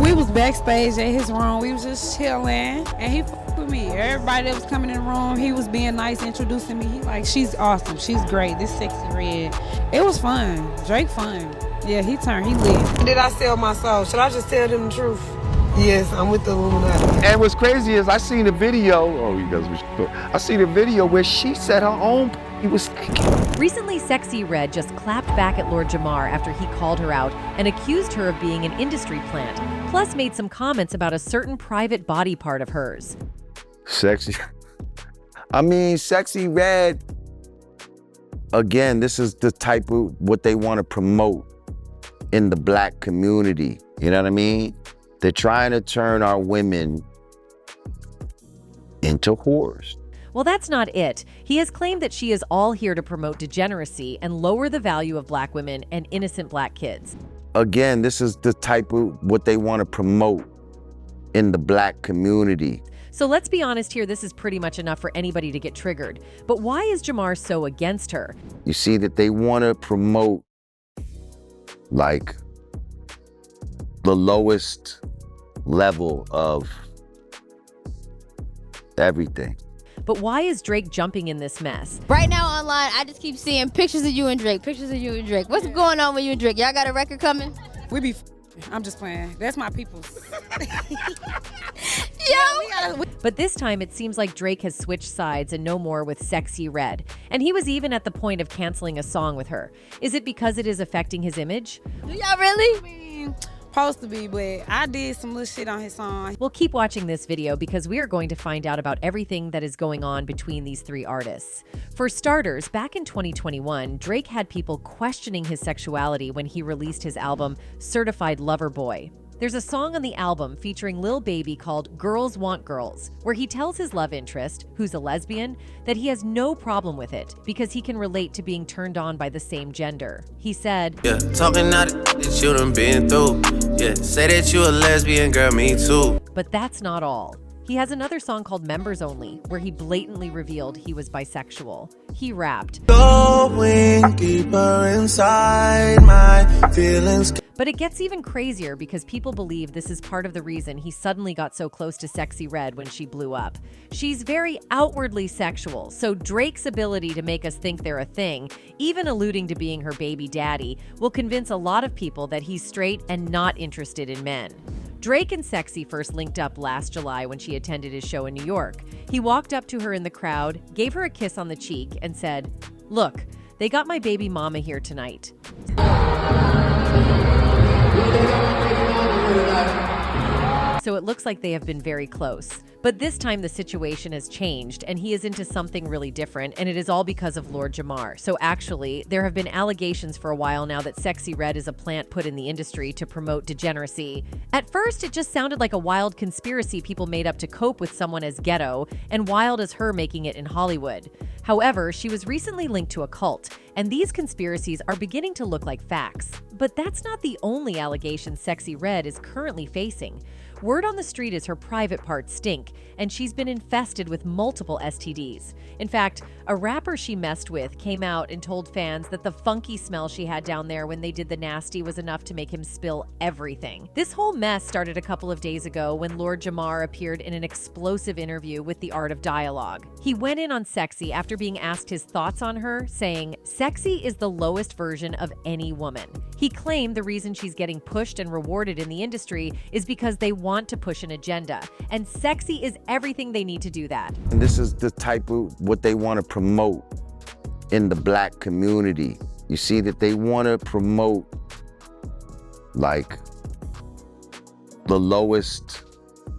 We was backstage at his room. We was just chilling, and he fucked with me. Everybody that was coming in the room, he was being nice, introducing me. He like, she's awesome, she's great. This sexy red. It was fun. Drake fun. Yeah, he lit. Did I sell my soul? Should I just tell them the truth? Yes, I'm with the Illuminati. And what's crazy is I seen a video. I seen a video where she said her own he was thinking. Recently, Sexy Red just clapped back at Lord Jamar after he called her out and accused her of being an industry plant, plus made some comments about a certain private body part of hers. Sexy Red. Again, this is the type of what they want to promote in the black community. You know what I mean? They're trying to turn our women into whores. Well, that's not it. He has claimed that she is all here to promote degeneracy and lower the value of black women and innocent black kids. Again, this is the type of what they want to promote in the black community. So let's be honest here, this is pretty much enough for anybody to get triggered. But why is Jamar so against her? You see that they want to promote like the lowest level of everything. But why is Drake jumping in this mess? Right now online, I just keep seeing pictures of you and Drake, What's going on with you and Drake? Y'all got a record coming? We be I'm just playing. That's my people's. Yo! But this time it seems like Drake has switched sides and no more with Sexy Red. And he was even at the point of canceling a song with her. Is it because it is affecting his image? Do y'all really? Supposed to be, but I did some little shit on his song. Well, keep watching this video because we are going to find out about everything that is going on between these three artists. For starters, back in 2021, Drake had people questioning his sexuality when he released his album Certified Lover Boy. There's a song on the album featuring Lil Baby called Girls Want Girls, where he tells his love interest, who's a lesbian, that he has no problem with it because he can relate to being turned on by the same gender. He said, "Yeah, talking out that you done been through. Yeah, say that you a lesbian, girl, me too." But that's not all. He has another song called Members Only, where he blatantly revealed he was bisexual. He rapped, "Going deeper inside my feelings." But it gets even crazier because people believe this is part of the reason he suddenly got so close to Sexy Red when she blew up. She's very outwardly sexual, so Drake's ability to make us think they're a thing, even alluding to being her baby daddy, will convince a lot of people that he's straight and not interested in men. Drake and Sexy first linked up last July when she attended his show in New York. He walked up to her in the crowd, gave her a kiss on the cheek, and said, "Look, they got my baby mama here tonight." So it looks like they have been very close. But this time the situation has changed and he is into something really different, and it is all because of Lord Jamar. So actually, there have been allegations for a while now that Sexy Red is a plant put in the industry to promote degeneracy. At first, it just sounded like a wild conspiracy people made up to cope with someone as ghetto and wild as her making it in Hollywood. However, she was recently linked to a cult, and these conspiracies are beginning to look like facts. But that's not the only allegation Sexy Red is currently facing. Word on the street is her private parts stink, and she's been infested with multiple STDs. In fact, a rapper she messed with came out and told fans that the funky smell she had down there when they did the nasty was enough to make him spill everything. This whole mess started a couple of days ago when Lord Jamar appeared in an explosive interview with The Art of Dialogue. He went in on Sexy after being asked his thoughts on her, saying, "Sexy is the lowest version of any woman." He claimed the reason she's getting pushed and rewarded in the industry is because they want to push an agenda, and Sexy is everything they need to do that. And this is the type of what they want to promote in the black community. You see that they want to promote like the lowest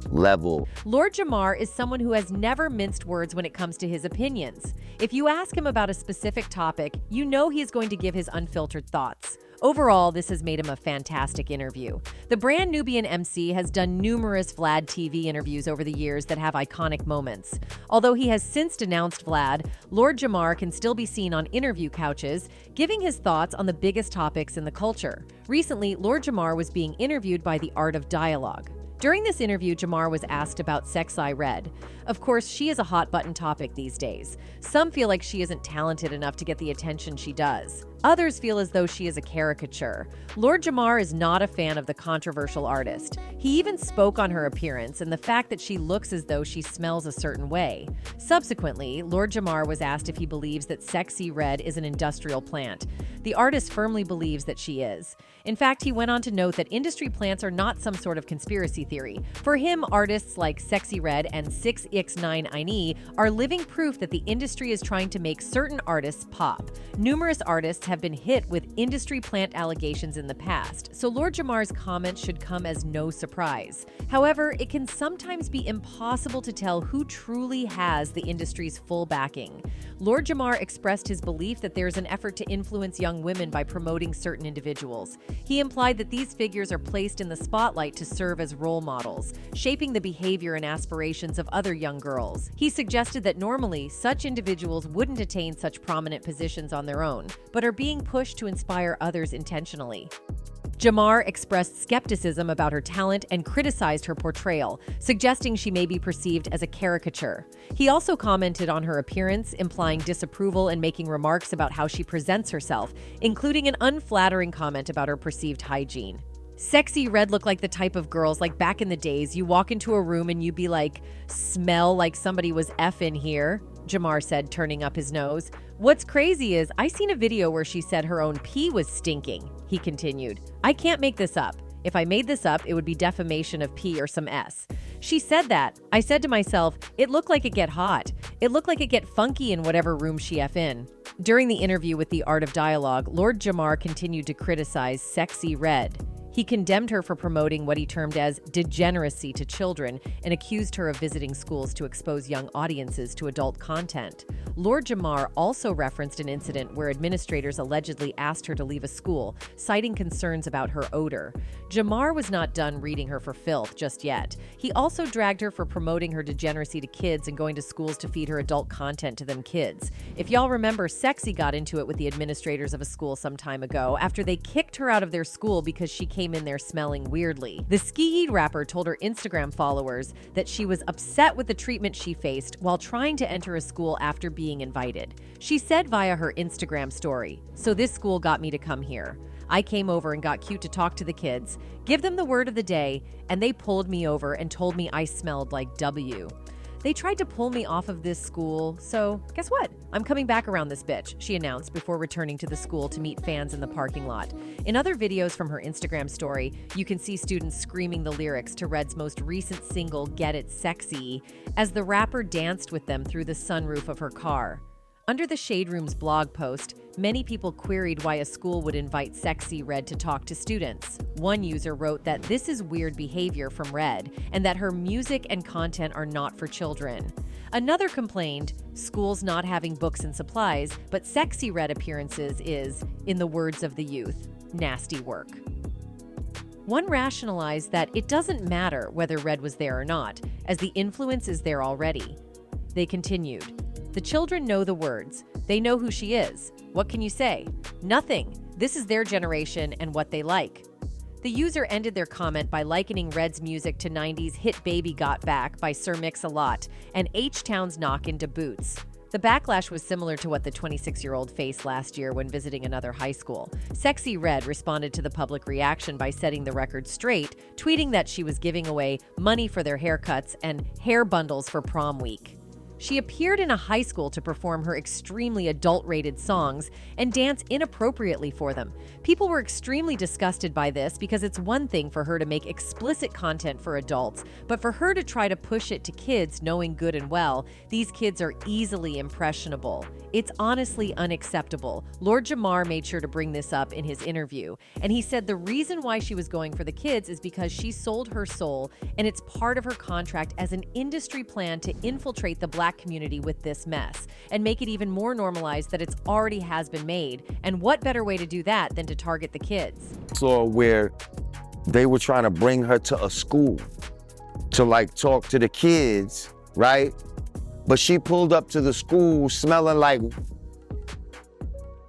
level. Lord Jamar is someone who has never minced words when it comes to his opinions. If you ask him about a specific topic, you know he is going to give his unfiltered thoughts. Overall, this has made him a fantastic interview. The brand Nubian MC has done numerous Vlad TV interviews over the years that have iconic moments. Although he has since denounced Vlad, Lord Jamar can still be seen on interview couches, giving his thoughts on the biggest topics in the culture. Recently, Lord Jamar was being interviewed by The Art of Dialogue. During this interview, Jamar was asked about Sexy Red. Of course, she is a hot-button topic these days. Some feel like she isn't talented enough to get the attention she does. Others feel as though she is a caricature. Lord Jamar is not a fan of the controversial artist. He even spoke on her appearance and the fact that she looks as though she smells a certain way. Subsequently, Lord Jamar was asked if he believes that Sexy Red is an industrial plant. The artist firmly believes that she is. In fact, he went on to note that industry plants are not some sort of conspiracy theory. For him, artists like Sexy Red and 6ix9ine are living proof that the industry is trying to make certain artists pop. Numerous artists have been hit with industry plant allegations in the past, so Lord Jamar's comments should come as no surprise. However, it can sometimes be impossible to tell who truly has the industry's full backing. Lord Jamar expressed his belief that there is an effort to influence young women by promoting certain individuals. He implied that these figures are placed in the spotlight to serve as role models, shaping the behavior and aspirations of other young girls. He suggested that normally, such individuals wouldn't attain such prominent positions on their own, but are being pushed to inspire others intentionally. Jamar expressed skepticism about her talent and criticized her portrayal, suggesting she may be perceived as a caricature. He also commented on her appearance, implying disapproval and making remarks about how she presents herself, including an unflattering comment about her perceived hygiene. Sexy Red looked like the type of girls like back in the days you walk into a room and you'd be like, "Smell like somebody was effing here," Jamar said, turning up his nose. "What's crazy is I seen a video where she said her own pee was stinking," he continued. "I can't make this up. If I made this up, it would be defamation of pee or some S. She said that. I said to myself, it looked like it get hot. It looked like it get funky in whatever room she F in." During the interview with The Art of Dialogue, Lord Jamar continued to criticize Sexy Red. He condemned her for promoting what he termed as degeneracy to children and accused her of visiting schools to expose young audiences to adult content. Lord Jamar also referenced an incident where administrators allegedly asked her to leave a school, citing concerns about her odor. Jamar was not done reading her for filth just yet. He also dragged her for promoting her degeneracy to kids and going to schools to feed her adult content to them kids. If y'all remember, Sexy got into it with the administrators of a school some time ago after they kicked her out of their school because she came in there smelling weirdly. The ski rapper told her Instagram followers that she was upset with the treatment she faced while trying to enter a school after being invited. She said via her Instagram story, "So this school got me to come here. I came over and got cute to talk to the kids, give them the word of the day, and they pulled me over and told me I smelled like W. They tried to pull me off of this school, so guess what? I'm coming back around this bitch," she announced before returning to the school to meet fans in the parking lot. In other videos from her Instagram story, you can see students screaming the lyrics to Red's most recent single, Get It Sexy, as the rapper danced with them through the sunroof of her car. Under the Shade Room's blog post, many people queried why a school would invite Sexy Red to talk to students. One user wrote that this is weird behavior from Red and that her music and content are not for children. Another complained, schools not having books and supplies, but Sexy Red appearances is, in the words of the youth, nasty work. One rationalized that it doesn't matter whether Red was there or not, as the influence is there already. They continued, "The children know the words. They know who she is. What can you say? Nothing. This is their generation and what they like." The user ended their comment by likening Red's music to 90s hit Baby Got Back by Sir Mix-a-Lot and H-Town's Knock into Boots. The backlash was similar to what the 26-year-old faced last year when visiting another high school. Sexy Red responded to the public reaction by setting the record straight, tweeting that she was giving away money for their haircuts and hair bundles for prom week. She appeared in a high school to perform her extremely adult-rated songs and dance inappropriately for them. People were extremely disgusted by this because it's one thing for her to make explicit content for adults, but for her to try to push it to kids knowing good and well, these kids are easily impressionable. It's honestly unacceptable. Lord Jamar made sure to bring this up in his interview, and he said the reason why she was going for the kids is because she sold her soul, and it's part of her contract as an industry plan to infiltrate the Black community with this mess and make it even more normalized that it's already has been made. And what better way to do that than to target the kids? Saw where they were trying to bring her to a school to like talk to the kids, right? But she pulled up to the school smelling like,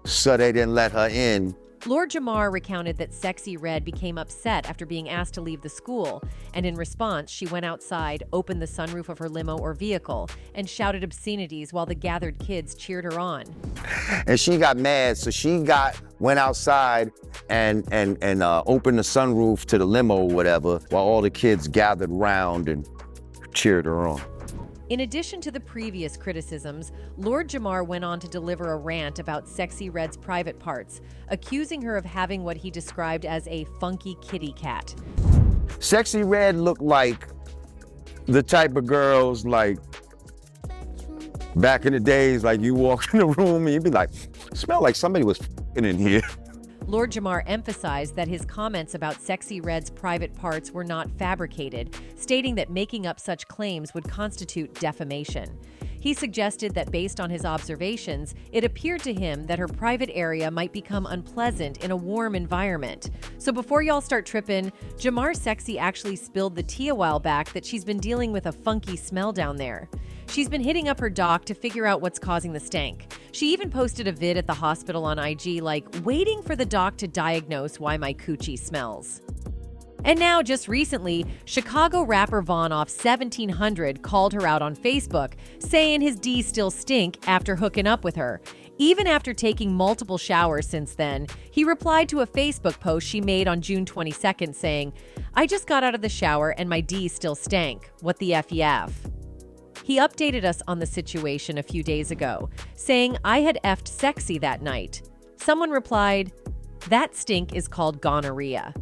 so they didn't let her in Lord Jamar recounted that Sexy Red became upset after being asked to leave the school, and in response, she went outside, opened the sunroof of her limo or vehicle, and shouted obscenities while the gathered kids cheered her on. And she got mad, so went outside and opened the sunroof to the limo or whatever, while all the kids gathered round and cheered her on. In addition to the previous criticisms, Lord Jamar went on to deliver a rant about Sexy Red's private parts, accusing her of having what he described as a funky kitty cat. Sexy Red looked like the type of girls, like, back in the days, like you walk in the room and you'd be like, smell like somebody was f***ing in here. Lord Jamar emphasized that his comments about Sexy Red's private parts were not fabricated, stating that making up such claims would constitute defamation. He suggested that based on his observations, it appeared to him that her private area might become unpleasant in a warm environment. So before y'all start tripping, Jamar Sexy actually spilled the tea a while back that she's been dealing with a funky smell down there. She's been hitting up her doc to figure out what's causing the stank. She even posted a vid at the hospital on IG like, waiting for the doc to diagnose why my coochie smells. And now, just recently, Chicago rapper Von Off 1700 called her out on Facebook, saying his D still stink after hooking up with her. Even after taking multiple showers since then, he replied to a Facebook post she made on June 22nd saying, I just got out of the shower and my D still stank. What the FEF? He updated us on the situation a few days ago, saying I had effed Sexy that night. Someone replied, that stink is called gonorrhea.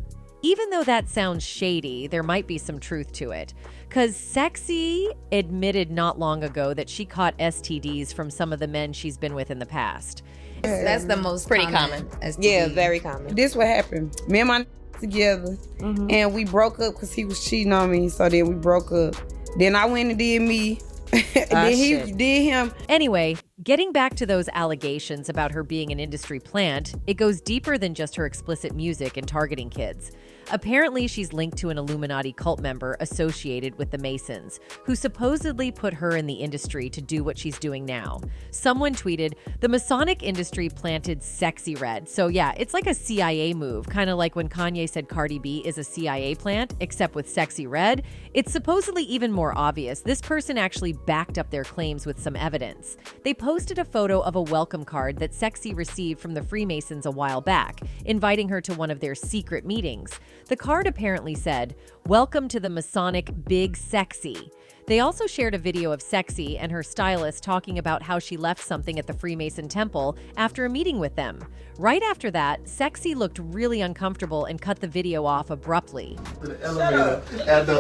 Even though that sounds shady, there might be some truth to it. Because Sexy admitted not long ago that she caught STDs from some of the men she's been with in the past. That's the most pretty common. Yeah, very common. This what happened. Me and my together, and we broke up because he was cheating on me. So then we broke up. Then I went and did me. Then he did him. Anyway, getting back to those allegations about her being an industry plant, it goes deeper than just her explicit music and targeting kids. Apparently, she's linked to an Illuminati cult member associated with the Masons, who supposedly put her in the industry to do what she's doing now. Someone tweeted, the Masonic industry planted Sexy Red. So yeah, it's like a CIA move, kind of like when Kanye said Cardi B is a CIA plant, except with Sexy Red. It's supposedly even more obvious. This person actually backed up their claims with some evidence. They posted a photo of a welcome card that Sexy received from the Freemasons a while back, inviting her to one of their secret meetings. The card apparently said, welcome to the Masonic Big Sexy. They also shared a video of Sexy and her stylist talking about how she left something at the Freemason temple after a meeting with them. Right after that, Sexy looked really uncomfortable and cut the video off abruptly. The elevator at the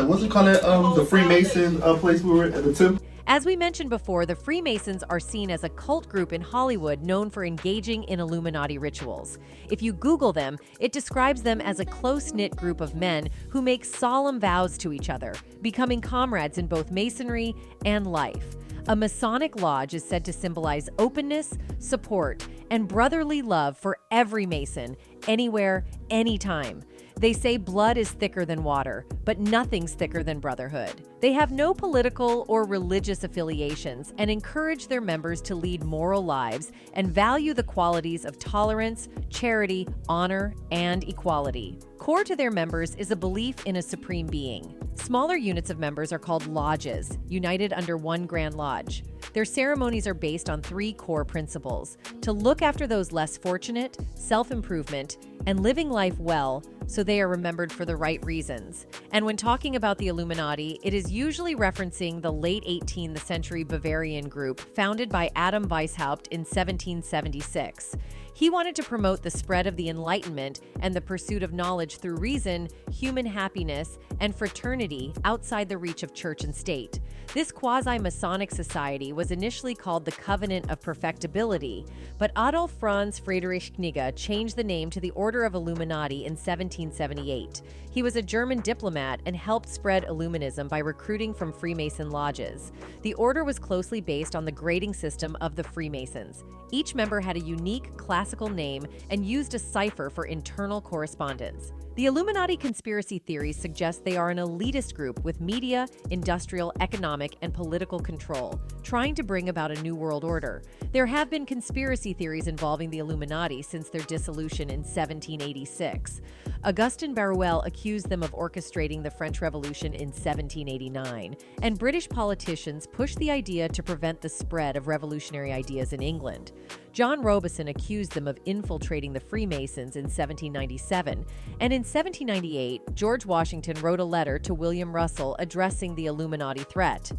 what's it called, the Freemason place we were at the temple. As we mentioned before, the Freemasons are seen as a cult group in Hollywood known for engaging in Illuminati rituals. If you Google them, it describes them as a close-knit group of men who make solemn vows to each other, becoming comrades in both masonry and life. A Masonic lodge is said to symbolize openness, support, and brotherly love for every Mason, anywhere, anytime. They say blood is thicker than water, but nothing's thicker than brotherhood. They have no political or religious affiliations and encourage their members to lead moral lives and value the qualities of tolerance, charity, honor, and equality. Core to their members is a belief in a supreme being. Smaller units of members are called lodges, united under one Grand Lodge. Their ceremonies are based on 3 core principles: to look after those less fortunate, self-improvement, and living life well so they are remembered for the right reasons. And when talking about the Illuminati, it is usually referencing the late 18th century Bavarian group founded by Adam Weishaupt in 1776. He wanted to promote the spread of the Enlightenment and the pursuit of knowledge through reason, human happiness, and fraternity outside the reach of church and state. This quasi-Masonic society was initially called the Covenant of Perfectibility, but Adolf Franz Friedrich Knigge changed the name to the Order of Illuminati in 1776. 1878. He was a German diplomat and helped spread Illuminism by recruiting from Freemason lodges. The order was closely based on the grading system of the Freemasons. Each member had a unique classical name and used a cipher for internal correspondence. The Illuminati conspiracy theories suggest they are an elitist group with media, industrial, economic, and political control, trying to bring about a new world order. There have been conspiracy theories involving the Illuminati since their dissolution in 1786. Augustin Baruel accused them of orchestrating the French Revolution in 1789, and British politicians pushed the idea to prevent the spread of revolutionary ideas in England. John Robison accused them of infiltrating the Freemasons in 1797, and in 1798, George Washington wrote a letter to William Russell addressing the Illuminati threat.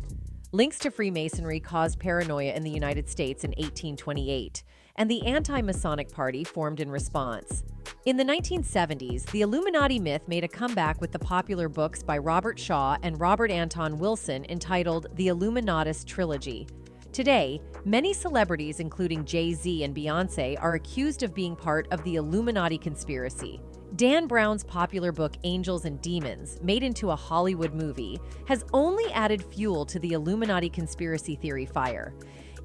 Links to Freemasonry caused paranoia in the United States in 1828, and the Anti-Masonic Party formed in response. In the 1970s, the Illuminati myth made a comeback with the popular books by Robert Shaw and Robert Anton Wilson entitled The Illuminatus Trilogy. Today, many celebrities, including Jay-Z and Beyoncé, are accused of being part of the Illuminati conspiracy. Dan Brown's popular book Angels and Demons, made into a Hollywood movie, has only added fuel to the Illuminati conspiracy theory fire.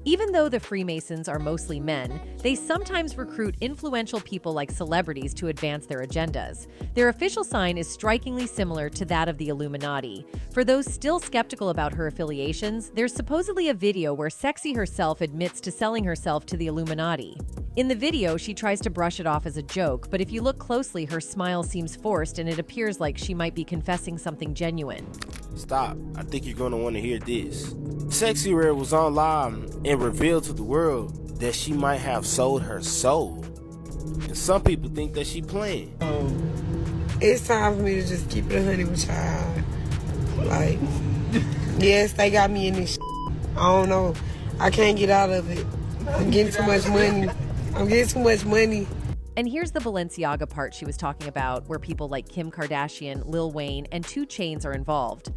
Even though the Freemasons are mostly men, they sometimes recruit influential people like celebrities to advance their agendas. Their official sign is strikingly similar to that of the Illuminati. For those still skeptical about her affiliations, there's supposedly a video where Sexy herself admits to selling herself to the Illuminati. In the video, she tries to brush it off as a joke, but if you look closely, her smile seems forced and it appears like she might be confessing something genuine. Stop. I think you're going to want to hear this. Sexy Red was on live and revealed to the world that she might have sold her soul. And some people think that she playing. It's time for me to just keep it 100 with y'all. Like, yes, they got me in this shit. I don't know. I can't get out of it. I'm getting too much money. And here's the Balenciaga part she was talking about, where people like Kim Kardashian, Lil Wayne, and 2 Chainz are involved.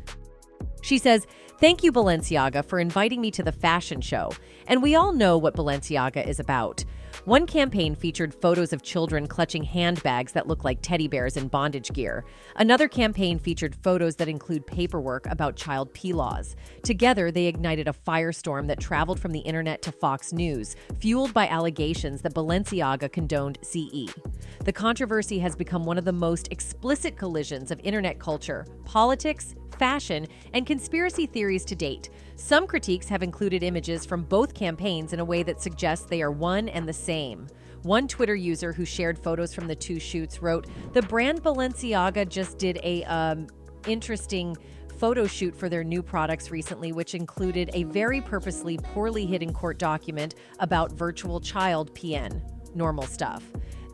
She says, "Thank you, Balenciaga, for inviting me to the fashion show. And we all know what Balenciaga is about. One campaign featured photos of children clutching handbags that look like teddy bears in bondage gear. Another campaign featured photos that include paperwork about child P laws. Together, they ignited a firestorm that traveled from the internet to Fox News, fueled by allegations that Balenciaga condoned CE. The controversy has become one of the most explicit collisions of internet culture, politics, fashion, and conspiracy theories to date. Some critiques have included images from both campaigns in a way that suggests they are one and the same. One Twitter user who shared photos from the 2 shoots wrote, "The brand Balenciaga just did a interesting photo shoot for their new products recently, which included a very purposely poorly hidden court document about virtual child PN. Normal stuff."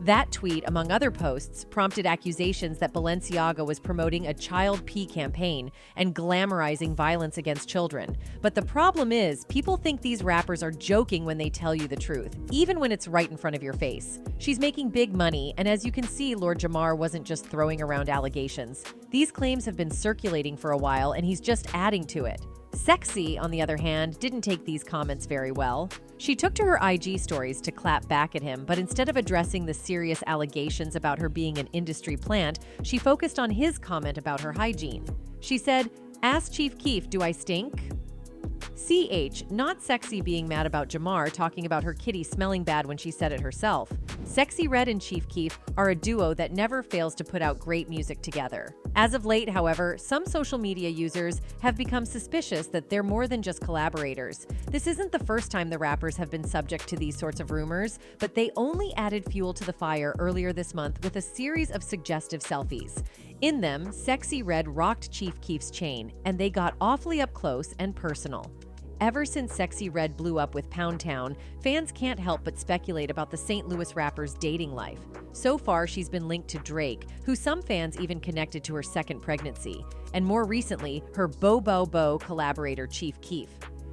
That tweet, among other posts, prompted accusations that Balenciaga was promoting a child P campaign and glamorizing violence against children. But the problem is, people think these rappers are joking when they tell you the truth, even when it's right in front of your face. She's making big money, and as you can see, Lord Jamar wasn't just throwing around allegations. These claims have been circulating for a while, and he's just adding to it. Sexy, on the other hand, didn't take these comments very well. She took to her IG stories to clap back at him, but instead of addressing the serious allegations about her being an industry plant, she focused on his comment about her hygiene. She said, "Ask Chief Keef, do I stink?" CH, not Sexy being mad about Jamar talking about her kitty smelling bad when she said it herself. Sexy Red and Chief Keef are a duo that never fails to put out great music together. As of late, however, some social media users have become suspicious that they're more than just collaborators. This isn't the first time the rappers have been subject to these sorts of rumors, but they only added fuel to the fire earlier this month with a series of suggestive selfies. In them, Sexy Red rocked Chief Keef's chain, and they got awfully up close and personal. Ever since Sexy Red blew up with Pound Town, fans can't help but speculate about the St. Louis rapper's dating life. So far, she's been linked to Drake, who some fans even connected to her second pregnancy, and more recently, her Bo collaborator Chief Keef.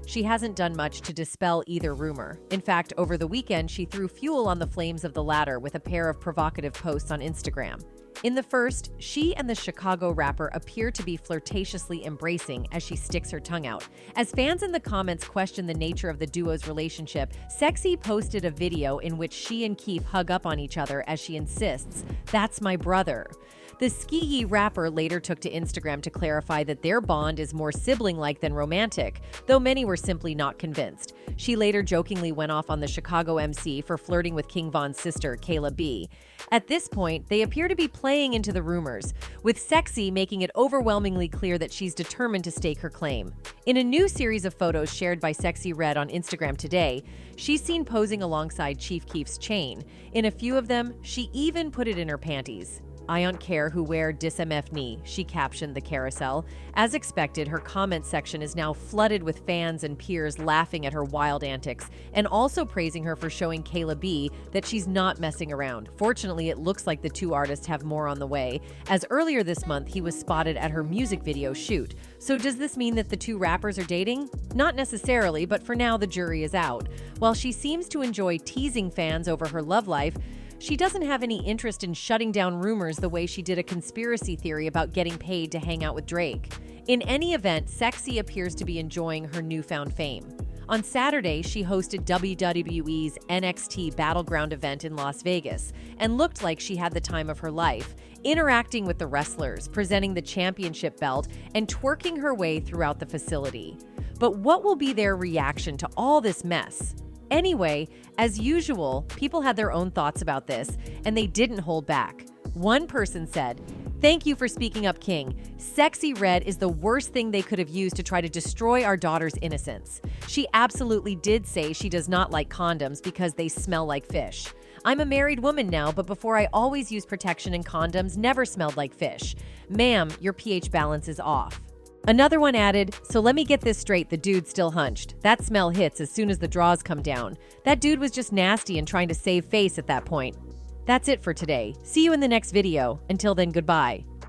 She hasn't done much to dispel either rumor. In fact, over the weekend, she threw fuel on the flames of the latter with a pair of provocative posts on Instagram. In the first, she and the Chicago rapper appear to be flirtatiously embracing as she sticks her tongue out. As fans in the comments question the nature of the duo's relationship, Sexy posted a video in which she and Keef hug up on each other as she insists, "That's my brother." The Ski rapper later took to Instagram to clarify that their bond is more sibling-like than romantic, though many were simply not convinced. She later jokingly went off on the Chicago MC for flirting with King Von's sister, Kayla B. At this point, they appear to be playing into the rumors, with Sexy making it overwhelmingly clear that she's determined to stake her claim. In a new series of photos shared by Sexy Red on Instagram today, she's seen posing alongside Chief Keef's chain. In a few of them, she even put it in her panties. "I don't care who wear dis-MF-ni," she captioned the carousel. As expected, her comment section is now flooded with fans and peers laughing at her wild antics and also praising her for showing Kayla B that she's not messing around. Fortunately, it looks like the two artists have more on the way, as earlier this month he was spotted at her music video shoot. So does this mean that the two rappers are dating? Not necessarily, but for now the jury is out. While she seems to enjoy teasing fans over her love life, she doesn't have any interest in shutting down rumors the way she did a conspiracy theory about getting paid to hang out with Drake. In any event, Sexy appears to be enjoying her newfound fame. On Saturday, she hosted WWE's NXT Battleground event in Las Vegas and looked like she had the time of her life, interacting with the wrestlers, presenting the championship belt, and twerking her way throughout the facility. But what will be their reaction to all this mess? Anyway, as usual, people had their own thoughts about this, and they didn't hold back. One person said, "Thank you for speaking up, King. Sexy Red is the worst thing they could have used to try to destroy our daughter's innocence. She absolutely did say she does not like condoms because they smell like fish. I'm a married woman now, but before I always used protection, and condoms never smelled like fish. Ma'am, your pH balance is off." Another one added, "So let me get this straight, the dude's still hunched. That smell hits as soon as the draws come down. That dude was just nasty and trying to save face at that point." That's it for today. See you in the next video. Until then, goodbye.